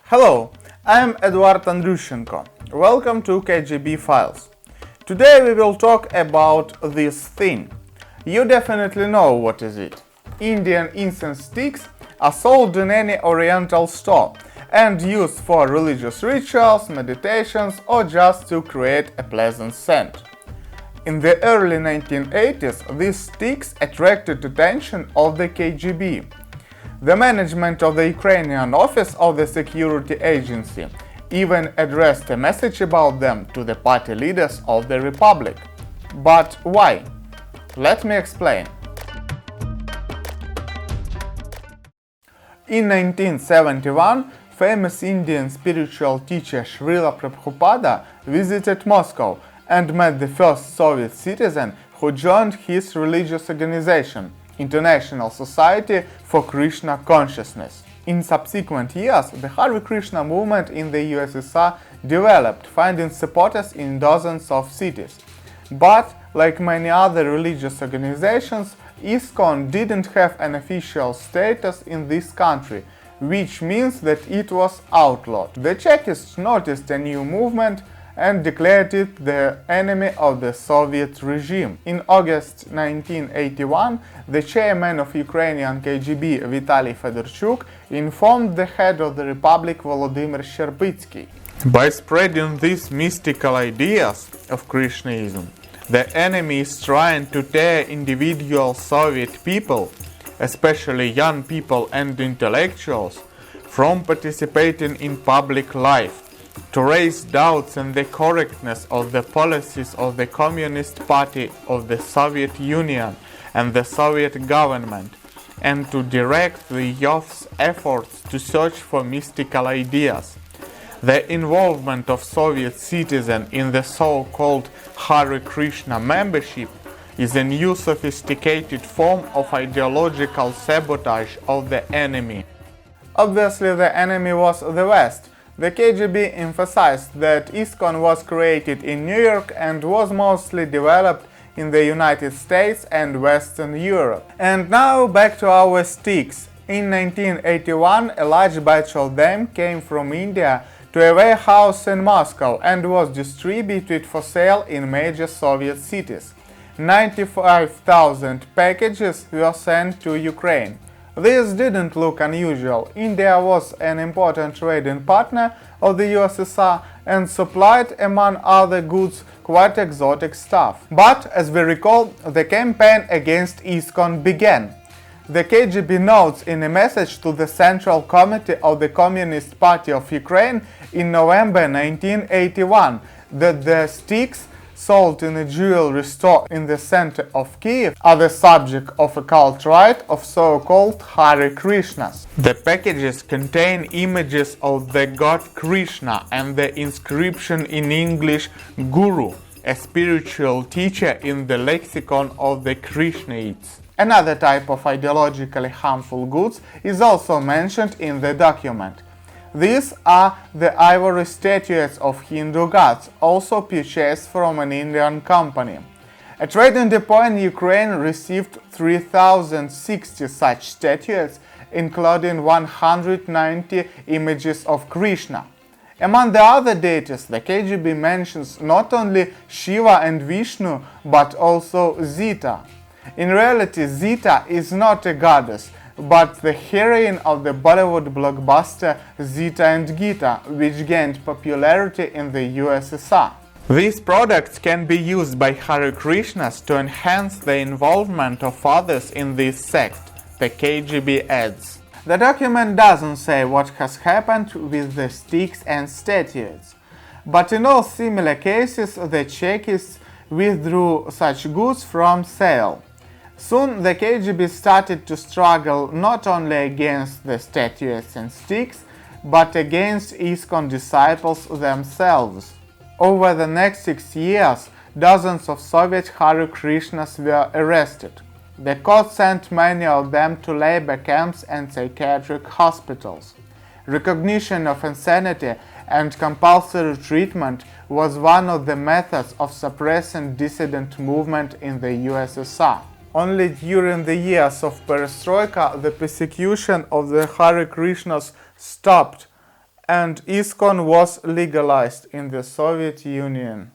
Hello, I am Eduard Andrushenko. Welcome to KGB Files. Today we will talk about this thing. You definitely know what is it. Indian incense sticks are sold in any oriental store and used for religious rituals, meditations, or just to create a pleasant scent. In the early 1980s, these sticks attracted attention of the KGB. The management of the Ukrainian office of the security agency even addressed a message about them to the party leaders of the republic. But why? Let me explain. In 1971, famous Indian spiritual teacher Srila Prabhupada visited Moscow and met the first Soviet citizen who joined his religious organization, International Society for Krishna Consciousness. In subsequent years, the Hare Krishna movement in the USSR developed, finding supporters in dozens of cities. But, like many other religious organizations, ISKCON didn't have an official status in this country, which means that it was outlawed. The Chekists noticed a new movement and declared it the enemy of the Soviet regime. In August 1981, the chairman of Ukrainian KGB Vitaly Fedorchuk informed the head of the republic Volodymyr Sherpytsky. By spreading these mystical ideas of Krishnaism, the enemy is trying to tear individual Soviet people, especially young people and intellectuals, from participating in public life, to raise doubts in the correctness of the policies of the Communist Party of the Soviet Union and the Soviet government, and to direct the youth's efforts to search for mystical ideas. The involvement of Soviet citizens in the so-called Hare Krishna membership is a new sophisticated form of ideological sabotage of the enemy. Obviously, the enemy was the West. The KGB emphasized that ISKCON was created in New York and was mostly developed in the United States and Western Europe. And now back to our sticks. In 1981, a large batch of them came from India to a warehouse in Moscow and was distributed for sale in major Soviet cities. 95,000 packages were sent to Ukraine. This didn't look unusual. India was an important trading partner of the USSR and supplied, among other goods, quite exotic stuff. But, as we recall, the campaign against ISKCON began. The KGB notes in a message to the Central Committee of the Communist Party of Ukraine in November 1981 that the sticks sold in a jewelry store in the center of Kiev are the subject of a cult rite of so-called Hare Krishnas. The packages contain images of the god Krishna and the inscription in English Guru, a spiritual teacher in the lexicon of the Krishnaites. Another type of ideologically harmful goods is also mentioned in the document. These are the ivory statuettes of Hindu gods, also purchased from an Indian company. A trading depot in Ukraine received 3,060 such statuettes, including 190 images of Krishna. Among the other deities, the KGB mentions not only Shiva and Vishnu, but also Zita. In reality, Zita is not a goddess, but the heroine of the Bollywood blockbuster Zita and Gita, which gained popularity in the USSR. These products can be used by Hare Krishnas to enhance the involvement of others in this sect, the KGB adds. The document doesn't say what has happened with the sticks and statuettes, but in all similar cases the Chekists withdrew such goods from sale. Soon the KGB started to struggle not only against the statuettes and sticks, but against ISKCON disciples themselves. Over the next 6 years, dozens of Soviet Hare Krishnas were arrested. The court sent many of them to labor camps and psychiatric hospitals. Recognition of insanity and compulsory treatment was one of the methods of suppressing dissident movement in the USSR. Only during the years of perestroika the persecution of the Hare Krishnas stopped, and ISKCON was legalized in the Soviet Union.